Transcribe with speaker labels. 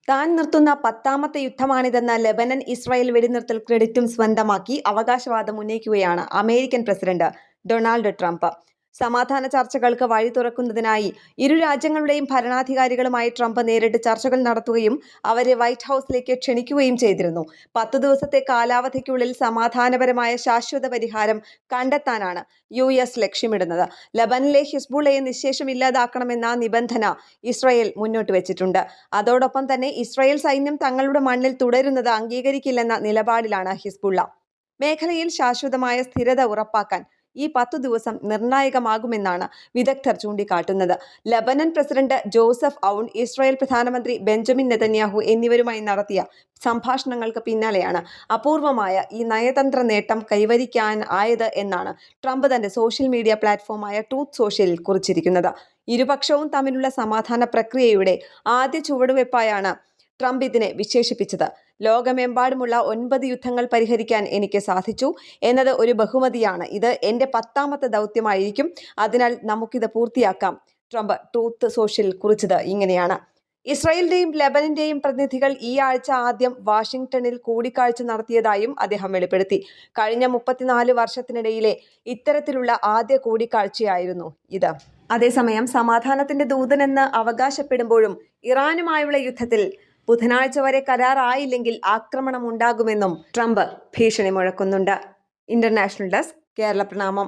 Speaker 1: താൻ നിർത്തുന്ന 10ാമത്തെ യുദ്ധമാണിതെന്ന Lebanon Israel വെടിനിർത്തൽ ക്രെഡിറ്റും സ്വന്തമാക്കി അവകാശവാദം ഉന്നയിക്കുകയാണ് അമേരിക്കൻ പ്രസിഡന്റ് ഡൊണാൾഡ് ട്രംപ്. സമാധാന ചർച്ചകൾക്ക് വഴി തുറക്കുന്നതിനായി ഇരു രാജ്യങ്ങളുടെയും ഭരണാധികാരികളുമായി ട്രംപ് നേരിട്ട് ചർച്ചകൾ നടത്തുകയും അവരെ വൈറ്റ് ഹൌസിലേക്ക് ക്ഷണിക്കുകയും ചെയ്തിരുന്നു. 10 ദിവസത്തെ കാലാവധിക്കുള്ളിൽ സമാധാനപരമായ ശാശ്വത പരിഹാരം കണ്ടെത്താനാണ് US ലക്ഷ്യമിടുന്നത്. ലബനനിലെ ഹിസ്ബുള്ളയെ നിശ്ശേഷം ഇല്ലാതാക്കണമെന്ന നിബന്ധന ഇസ്രായേൽ മുന്നോട്ട് വെച്ചിട്ടുണ്ട്. അതോടൊപ്പം തന്നെ ഇസ്രായേൽ സൈന്യം തങ്ങളുടെ മണ്ണിൽ തുടരുന്നത് അംഗീകരിക്കില്ലെന്ന നിലപാടിലാണ് ഹിസ്ബുള്ള. മേഖലയിൽ ശാശ്വതമായ സ്ഥിരത ഉറപ്പാക്കാൻ ഈ 10 ദിവസം നിർണായകമാകുമെന്നാണ് വിദഗ്ധർ ചൂണ്ടിക്കാട്ടുന്നത്. Lebanon president Joseph Aoun, Israel പ്രധാനമന്ത്രി ബെഞ്ചമിൻ നെതന്യാഹു എന്നിവരുമായി നടത്തിയ സംഭാഷണങ്ങൾക്ക് പിന്നാലെയാണ് അപൂർവമായ ഈ നയതന്ത്ര നേട്ടം കൈവരിക്കാനായത് എന്നാണ് ട്രംപ് തന്റെ സോഷ്യൽ മീഡിയ പ്ലാറ്റ്ഫോമായ ട്രൂത്ത് സോഷ്യലിൽ കുറിച്ചിരിക്കുന്നത്. ഇരുപക്ഷവും തമ്മിലുള്ള സമാധാന പ്രക്രിയയുടെ ആദ്യ ചുവടുവെപ്പായാണ് ട്രംപ് ഇതിനെ വിശേഷിപ്പിച്ചത്. ലോകമെമ്പാടുമുള്ള 9 യുദ്ധങ്ങൾ പരിഹരിക്കാൻ എനിക്ക് സാധിച്ചു എന്നത് ഒരു ബഹുമതിയാണ്. ഇത് എൻ്റെ 10ാമത്തെ ദൗത്യമായിരിക്കും. അതിനാൽ നമുക്കിത് പൂർത്തിയാക്കാം. ട്രംപ് ട്രൂത്ത് സോഷ്യലിൽ കുറിച്ചത് ഇങ്ങനെയാണ്. ഇസ്രായേലിന്റെയും ലെബനന്റെയും പ്രതിനിധികൾ ഈ ആഴ്ച ആദ്യം വാഷിംഗ്ടണിൽ കൂടിക്കാഴ്ച നടത്തിയതായും അദ്ദേഹം വെളിപ്പെടുത്തി. കഴിഞ്ഞ 34 വർഷത്തിനിടയിലെ ഇത്തരത്തിലുള്ള ആദ്യ കൂടിക്കാഴ്ചയായിരുന്നു ഇത്. അതേസമയം സമാധാനത്തിന്റെ ദൂതനെന്ന് അവകാശപ്പെടുമ്പോഴും ഇറാനുമായുള്ള യുദ്ധത്തിൽ ബുധനാഴ്ച വരെ കരാറായില്ലെങ്കിൽ ആക്രമണം ഉണ്ടാകുമെന്നും ട്രംപ് ഭീഷണി മുഴക്കുന്നുണ്ട്. ഇന്റർനാഷണൽ ഡെസ്ക്, കേരള പ്രണാമം.